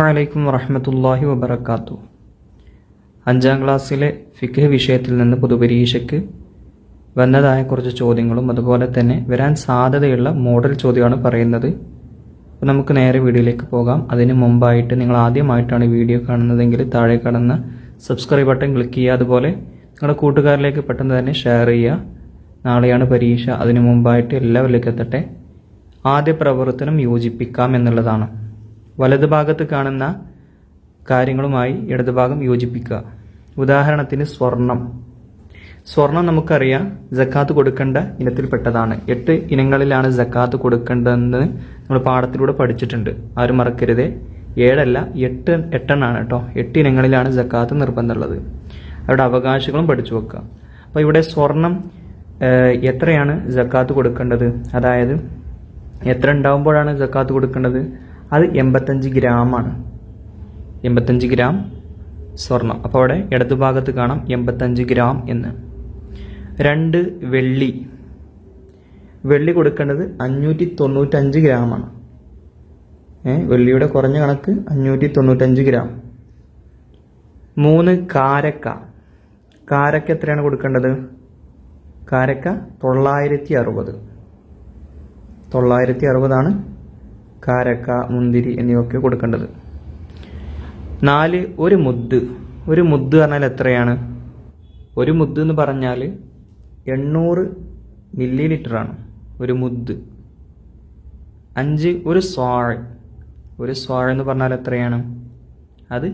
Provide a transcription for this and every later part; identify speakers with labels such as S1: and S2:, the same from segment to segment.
S1: അലൈക്കും വറഹ്മത്തുള്ളാഹി വബറകാതുഹു. 5ാം ക്ലാസ്സിലെ ഫിഖ് വിഷയത്തിൽ നിന്ന് പൊതുപരീക്ഷയ്ക്ക് വന്നതായ കുറച്ച് ചോദ്യങ്ങളും അതുപോലെ തന്നെ വരാൻ സാധ്യതയുള്ള മോഡൽ ചോദ്യമാണ് പറയുന്നത്. അപ്പോൾ നമുക്ക് നേരെ വീഡിയോയിലേക്ക് പോകാം. അതിന് മുമ്പായിട്ട് നിങ്ങൾ ആദ്യമായിട്ടാണ് വീഡിയോ കാണുന്നതെങ്കിൽ താഴെ കാണുന്ന സബ്സ്ക്രൈബ് ബട്ടൺ ക്ലിക്ക് ചെയ്യുക. അതുപോലെ നിങ്ങളുടെ കൂട്ടുകാരിലേക്ക് പെട്ടെന്ന് തന്നെ ഷെയർ ചെയ്യുക. നാളെയാണ് പരീക്ഷ, അതിനു മുമ്പായിട്ട് എല്ലാവരിലേക്ക് എത്തട്ടെ. ആദ്യ പ്രവർത്തനം യോജിപ്പിക്കാം എന്നുള്ളതാണ്. വലത് ഭാഗത്ത് കാണുന്ന കാര്യങ്ങളുമായി ഇടത് ഭാഗം യോജിപ്പിക്കുക. ഉദാഹരണത്തിന് സ്വർണം നമുക്കറിയാം സക്കാത്ത് കൊടുക്കേണ്ട ഇനത്തിൽപ്പെട്ടതാണ്. 8 ഇനങ്ങളിലാണ് സക്കാത്ത് കൊടുക്കേണ്ടതെന്ന് നമ്മൾ പാഠത്തിലൂടെ പഠിച്ചിട്ടുണ്ട്. ആരും മറക്കരുത്. 7 അല്ല 8 എണ്ണം കേട്ടോ. 8 ഇനങ്ങളിലാണ് സക്കാത്ത് നിർബന്ധമുള്ളത്. അവരുടെ അവകാശങ്ങളും പഠിച്ചു വെക്കുക. അപ്പോൾ ഇവിടെ സ്വർണം എത്രയാണ് സക്കാത്ത് കൊടുക്കേണ്ടത്, അതായത് എത്ര ഉണ്ടാവുമ്പോഴാണ് സക്കാത്ത് കൊടുക്കേണ്ടത്, അത് 85 ഗ്രാമാണ്. 85 ഗ്രാം സ്വർണം. അപ്പോൾ അവിടെ ഇടതുഭാഗത്ത് കാണാം 85 ഗ്രാം എന്ന്. 2 വെള്ളി കൊടുക്കേണ്ടത് 595 ഗ്രാമാണ്. വെള്ളിയുടെ കുറഞ്ഞ കണക്ക് 595 ഗ്രാം. 3 കാരക്ക എത്രയാണ് കൊടുക്കേണ്ടത്, കാരക്ക 960 ആണ് കാരക്ക, മുന്തിരി എന്നിവയൊക്കെ കൊടുക്കേണ്ടത്. 4 ഒരു മുദ്ദ് പറഞ്ഞാൽ എത്രയാണ്, ഒരു മുദ്ദ് എന്ന് പറഞ്ഞാൽ 800 മില്ലി ലിറ്ററാണ് ഒരു മുദ്ദ്. 5 ഒരു സ്വാഴ് എന്ന് പറഞ്ഞാൽ എത്രയാണ്, അത്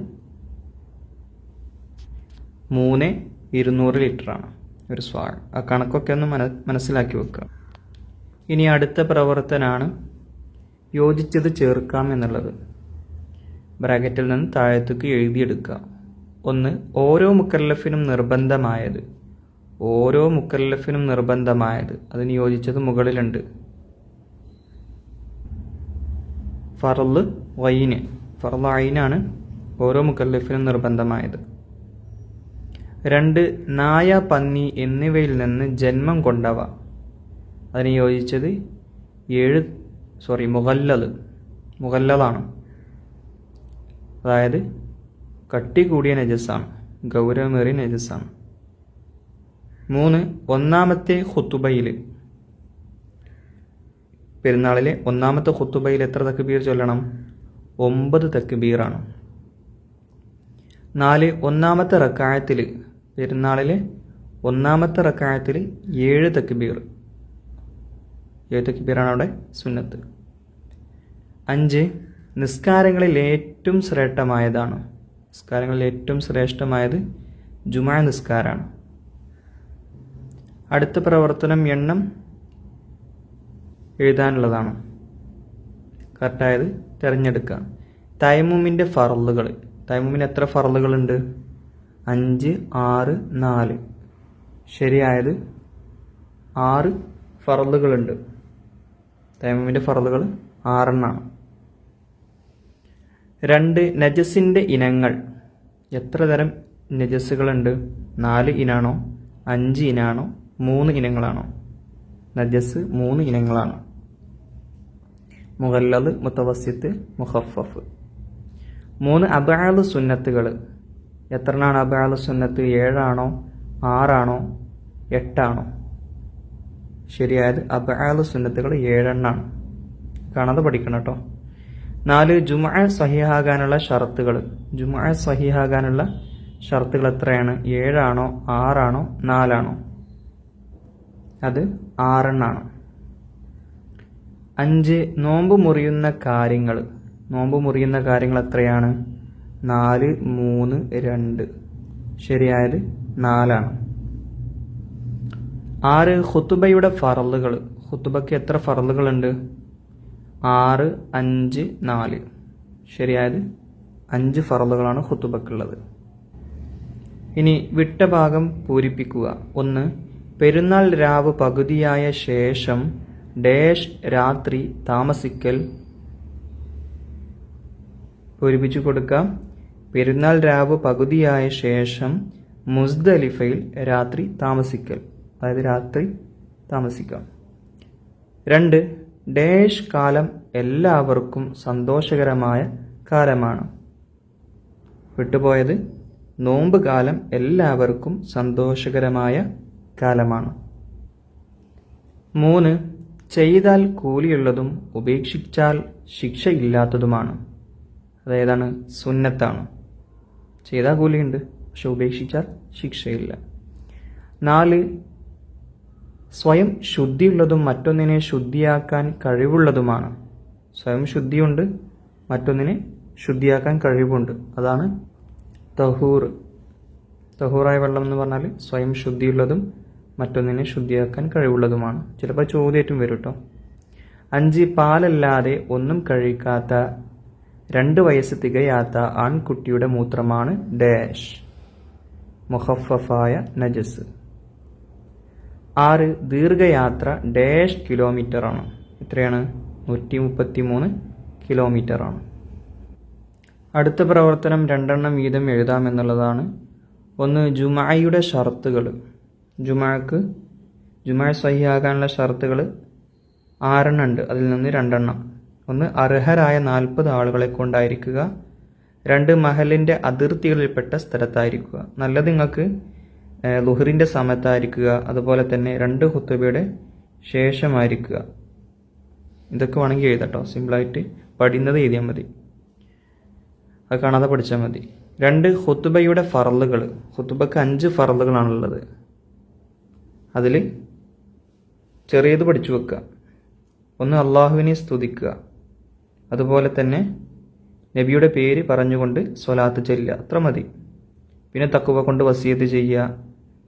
S1: 200 ലിറ്ററാണ് ഒരു സ്വാഴ്. ആ കണക്കൊക്കെ ഒന്ന് മനസ്സിലാക്കി വെക്കുക. ഇനി അടുത്ത പ്രവർത്തനമാണ് യോജിച്ചത് ചേർക്കാം എന്നുള്ളത്. ബ്രാക്കറ്റിൽ നിന്ന് താഴത്തേക്ക് എഴുതിയെടുക്കുക. 1 ഓരോ മുക്കല്ലഫിനും നിർബന്ധമായത് അതിന് യോജിച്ചത് മുകളിലുണ്ട്. ഫർള് ഐനാണ് ഓരോ മുക്കല്ലഫിനും നിർബന്ധമായത്. 2 നായ, പന്നി എന്നിവയിൽ നിന്ന് ജന്മം കൊണ്ടവ അതിന് യോജിച്ചത് മുഗല്ലലാണ്, അതായത് കട്ടി കൂടിയ നജസാണ്, ഗൗരവമേറിയ നജസാണ്. 3 ഒന്നാമത്തെ ഖുതുബയിൽ, പെരുന്നാളിലെ ഒന്നാമത്തെ ഖുതുബയിൽ എത്ര തക്ബീർ ചൊല്ലണം, 9 തക്ബീറാണ്. 4 ഒന്നാമത്തെ റക്അത്തിൽ, പെരുന്നാളിലെ ഒന്നാമത്തെ റക്അത്തിൽ 7 തക്ബീർ. 7 തക്ബീറാണ് അവിടെ സുന്നത്ത്. 5 നിസ്കാരങ്ങളിൽ ഏറ്റവും ശ്രേഷ്ഠമായത് ജുമാ നിസ്കാരമാണ്. അടുത്ത പ്രവർത്തനം എണ്ണം എഴുതാനുള്ളതാണ്. കറക്റ്റായത് തിരഞ്ഞെടുക്കുക. തയമ്മുമിൻ്റെ ഫറളുകൾ, തയമ്മുമിന് എത്ര ഫറളുകളുണ്ട്, 5, 6, 4. ശരിയായത് 6 ഫറളുകളുണ്ട്. തയമ്മുമിൻ്റെ ഫറളുകൾ 6 എണ്ണമാണ്. 2 നജസിൻ്റെ ഇനങ്ങൾ, എത്ര തരം നജസുകളുണ്ട്, 4 ഇനാണോ 5 ഇനാണോ 3 ഇനങ്ങളാണോ, നജസ് 3 ഇനങ്ങളാണ്. മുഗല്ലദ്, മുതവസ്സിത്ത്, മുഖഫഫ്. 3 അബ്ആദ് സുന്നത്തുകൾ, എത്ര എണ്ണമാണ് അബ്ആദ് സുന്നത്ത്, 7 ആണോ 6 ആണോ 8 ആണോ. ശരിയായത് അബ്ആദ് സുന്നത്തുകൾ 7 എണ്ണമാണ്. കാണാതെ പഠിക്കണം കേട്ടോ. 4 ജുമുഅ സഹിഹാകാനുള്ള ഷർത്തുകൾ എത്രയാണ്, 7 ആണോ 6 ആണോ 4 ആണോ, അത് 6 എണ്ണമാണ്. 5 നോമ്പ് മുറിയുന്ന കാര്യങ്ങൾ എത്രയാണ്, 4, 3, 2. ശരിയായത് 4 ആണ്. 6 ഖുതുബയുടെ ഫറളുകൾ, ഖുതുബയ്ക്ക് എത്ര ഫറളുകളുണ്ട്, 6, 5, 4. ശരിയായത് 5 ഫറളുകളാണ് ഖുതുബക്കുള്ളത്. ഇനി വിട്ട ഭാഗം പൂരിപ്പിക്കുക. 1 പെരുന്നാൾ രാവ് പകുതിയായ ശേഷം ഡേഷ് രാത്രി താമസിക്കൽ. പൂരിപ്പിച്ചു കൊടുക്കാം. പെരുന്നാൾ രാവ് പകുതിയായ ശേഷം മുസ്ദലിഫയിൽ രാത്രി താമസിക്കൽ, അതായത് രാത്രി താമസിക്കാം. 2 ഡേഷ് കാലം എല്ലാവർക്കും സന്തോഷകരമായ കാലമാണ്. വിട്ടുപോയത് നോമ്പ് കാലം എല്ലാവർക്കും സന്തോഷകരമായ കാലമാണ്. 3. ചെയ്താൽ കൂലിയുള്ളതും ഉപേക്ഷിച്ചാൽ ശിക്ഷയില്ലാത്തതുമാണ്. അതേതാണ്? സുന്നത്താണ്. ചെയ്താൽ കൂലിയുണ്ട്, പക്ഷെ ഉപേക്ഷിച്ചാൽ ശിക്ഷയില്ല. 4. സ്വയം ശുദ്ധിയുള്ളതും മറ്റൊന്നിനെ ശുദ്ധിയാക്കാൻ കഴിവുള്ളതുമാണ്. സ്വയം ശുദ്ധിയുണ്ട്, മറ്റൊന്നിനെ ശുദ്ധിയാക്കാൻ കഴിവുണ്ട്. അതാണ് തഹൂർ. തഹൂറായ വെള്ളം എന്ന് പറഞ്ഞാൽ സ്വയം ശുദ്ധിയുള്ളതും മറ്റൊന്നിനെ ശുദ്ധിയാക്കാൻ കഴിവുള്ളതുമാണ്. ചിലപ്പോൾ ചോദ്യമായിട്ടും വരും കേട്ടോ. 5. പാലല്ലാതെ ഒന്നും കഴിക്കാത്ത 2 വയസ്സ് തികയാത്ത ആൺകുട്ടിയുടെ മൂത്രമാണ് ഡാഷ്, മുഖഫഫായ നജസ്. 6. ദീർഘയാത്ര ഡാഷ് കിലോമീറ്ററാണ്. എത്രയാണ്? 133 കിലോമീറ്ററാണ്. അടുത്ത പ്രവർത്തനം 2 വീതം എഴുതാമെന്നുള്ളതാണ്. 1. ജുമായുടെ ഷർത്തുകൾ. ജുമാ സ്വഹിയാകാനുള്ള ഷർത്തുകൾ 6 ഉണ്ട്. അതിൽ നിന്ന് 2. 1. അർഹരായ 40 ആളുകളെ കൊണ്ടായിരിക്കുക. 2. മഹലിൻ്റെ അതിർത്തികളിൽപ്പെട്ട സ്ഥലത്തായിരിക്കുക. നല്ലത് നിങ്ങൾക്ക് ളുഹറിൻ്റെ സമയത്തായിരിക്കുക. അതുപോലെ തന്നെ 2 ഖുത്ബയുടെ ശേഷമായിരിക്കുക. ഇതൊക്കെ വേണമെങ്കിൽ എഴുതട്ടോ. സിമ്പിളായിട്ട് പഠിക്കുന്നത് എഴുതിയാൽ മതി, അത് കാണാതെ പഠിച്ചാൽ മതി. 2. ഖുത്ബയുടെ ഫർളുകൾ. ഖുത്ബക്ക് 5 ഫർളുകളാണുള്ളത്. അതിൽ ചെറിയത് പഠിച്ചു വെക്കുക. 1. അള്ളാഹുവിനെ സ്തുതിക്കുക. അതുപോലെ തന്നെ നബിയുടെ പേര് പറഞ്ഞുകൊണ്ട് സ്വലാത്ത് ചൊല്ലുക. അത്ര മതി. പിന്നെ തഖ്വ കൊണ്ട് വസിയത്ത് ചെയ്യുക.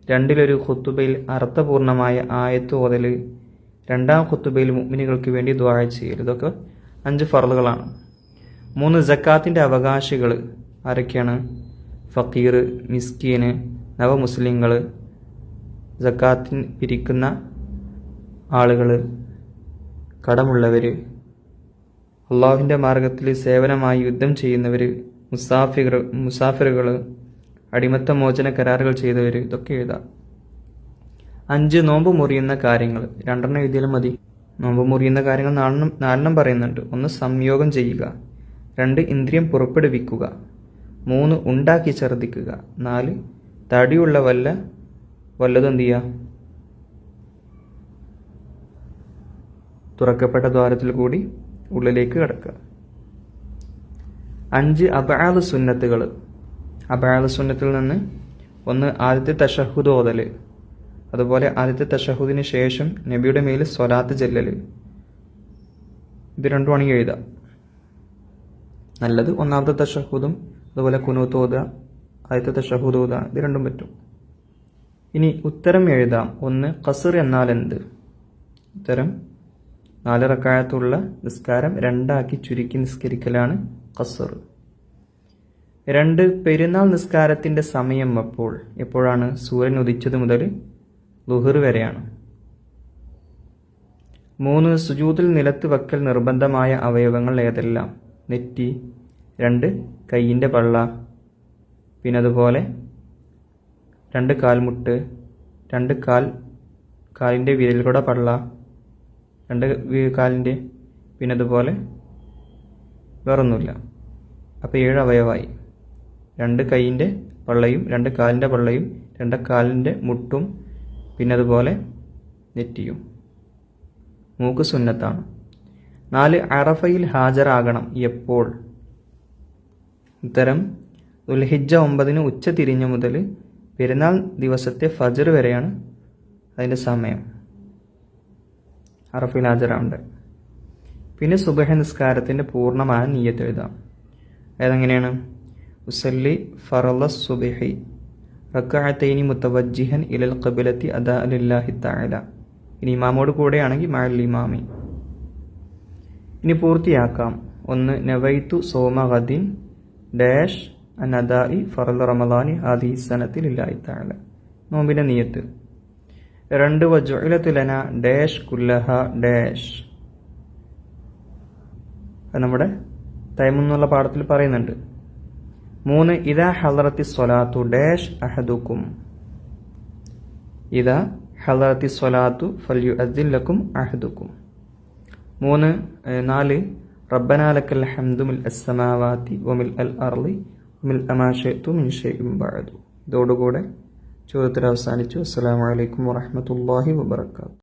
S1: 2. ഖുത്ബയിൽ അർത്ഥപൂർണമായ ആയത്ത് ഓതൽ. 2-ാം ഖുത്ബയിൽ മുഅ്മിനുകൾക്ക് വേണ്ടി ദുആ ചെയ്യൽ. ഇതൊക്കെ 5 ഫർളുകളാണ്. 3. സക്കാത്തിൻ്റെ അവകാശികൾ ആരൊക്കെയാണ്? ഫക്കീർ, മിസ്കീന്, നവമുസ്ലിങ്ങൾ, സക്കാത്തിന് പിരിക്കുന്ന ആളുകൾ, കടമുള്ളവർ, അള്ളാഹുവിൻ്റെ മാർഗത്തിൽ സേവനമായി യുദ്ധം ചെയ്യുന്നവർ, മുസാഫിറുകൾ, അടിമത്ത മോചന കരാറുകൾ ചെയ്തവർ, ഇതൊക്കെ എഴുതാം. 5. നോമ്പ് മുറിയുന്ന കാര്യങ്ങൾ. 2 എഴുതിയാലും മതി. നോമ്പ് മുറിയുന്ന കാര്യങ്ങൾ 4 പറയുന്നുണ്ട്. 1. സംയോഗം ചെയ്യുക. 2. ഇന്ദ്രിയം പുറപ്പെടുവിക്കുക. 3. ഉണ്ടാക്കി ഛർദ്ദിക്കുക. 4. തടിയുള്ള വല്ലതും എന്ത് ചെയ്യുക? തുറക്കപ്പെട്ട ദ്വാരത്തിൽ കൂടി ഉള്ളിലേക്ക് കടക്കുക. 5. അബഅദ് സുന്നത്തുകൾ. അബഅദ് സുന്നത്തിൽ നിന്ന് 1. ആദ്യത്തെ തശഹുദ് ഓതൽ. അതുപോലെ ആദ്യത്തെ തശഹുദിന് ശേഷം നബിയുടെ മേൽ സ്വലാത്ത് ചെല്ലൽ. ഇത് 2 ആണെങ്കിൽ എഴുതാം. നല്ലത് 1-ാമത്തെ തശഹുദും അതുപോലെ കുനൂത്ത് ഓതുക, ആദ്യത്തെ തശഹുദ് ഓതുക. ഇത് 2 പറ്റും. ഇനി ഉത്തരം എഴുതാം. 1. ഖസ്ർ എന്നാൽ എന്ത്? ഉത്തരം 4 റക്അത്തുള്ള നിസ്കാരം 2 ചുരുക്കി നിസ്കരിക്കലാണ് ഖസ്ർ. 2. പെരുന്നാൾ നിസ്കാരത്തിൻ്റെ സമയം എപ്പോഴാണ്? സൂര്യൻ ഉദിച്ചത് മുതൽ ളുഹർ വരെയാണ്. 3. സുജൂദിൽ നിലത്ത് വക്കൽ നിർബന്ധമായ അവയവങ്ങൾ ഏതെല്ലാം? നെറ്റി. 2. കൈയിൻ്റെ പള്ള. പിന്നെ അതുപോലെ 2 കാൽമുട്ട്, 2 കാലിൻ്റെ വിരലുകളുടെ പള്ള, 2 കാലിൻ്റെ, പിന്നെ അതുപോലെ വേറൊന്നുമില്ല. അപ്പോൾ 7 അവയവമായി. 2 കൈയിൻ്റെ പള്ളയും 2 കാലിൻ്റെ പള്ളയും 2 കാലിൻ്റെ മുട്ടും പിന്നെ അതുപോലെ നെറ്റിയും. മൂക്ക് സുന്നത്താണ്. 4. അറഫയിൽ ഹാജരാകണം എപ്പോൾ? ഉത്തരം ദുൽഹിജ്ജ 9 ഉച്ച തിരിഞ്ഞു മുതൽ പെരുന്നാൾ ദിവസത്തെ ഫജ്ർ വരെയാണ് അതിൻ്റെ സമയം. അറഫയിൽ ഹാജരാവേണ്ടത്. പിന്നെ സുബഹ നിസ്കാരത്തിൻ്റെ പൂർണ്ണമായ നിയ്യത്ത് എഴുതാം. അതെങ്ങനെയാണ്? ഉസല്ലി ഫറള സുബ്ഹി റക്അത്തൈനി മുതവജ്ജിഹൻ ഇലൽ ഖിബ്ലത്തി അദാ ലില്ലാഹി തആല. ഇനി ഇമാമോട് കൂടെയാണെങ്കിൽ മഅൽ ഇമാമി. ഇനി പൂർത്തിയാക്കാം. 1. നവൈതു സോമ ഗദിൻ ഡാഷ് അനദാഇ ഫറള റമളാനി ഹാദിഹി സനത്തി ലില്ലാഹി തആല. നോമ്പിൻ്റെ നിയ്യത്ത്. 2. വജുഇലതു ലനാ ഡാഷ് കുല്ലഹ ഡാഷ്. അത് നമ്മുടെ തൈമം എന്നുള്ള പാഠത്തിൽ പറയുന്നുണ്ട്. 3. ഇദാ ഹളറത്തി സ്വലാത്തു ഡാഷ് അഹദുക്കും. ഇദാ ഹളറത്തി സ്വലാത്തു ഫൽയുഅദ്ദിൻ ലക്കും അഹദുക്കും. 4. റബ്ബനാ ലക്കൽ ഹംദു മിൽ അസ്സമാവാതി വമിൽ അൽ അർളി വമിൽ അമാ ശിഅ്തു മിൻ ഷൈഇൻ ബഅദു. ഇതോടുകൂടെ ചോദ്യത്തിൽ അവസാനിച്ചു. അസ്സലാമു അലൈക്കും വറഹ്മത്തുള്ളാഹി വബറകാതുഹു.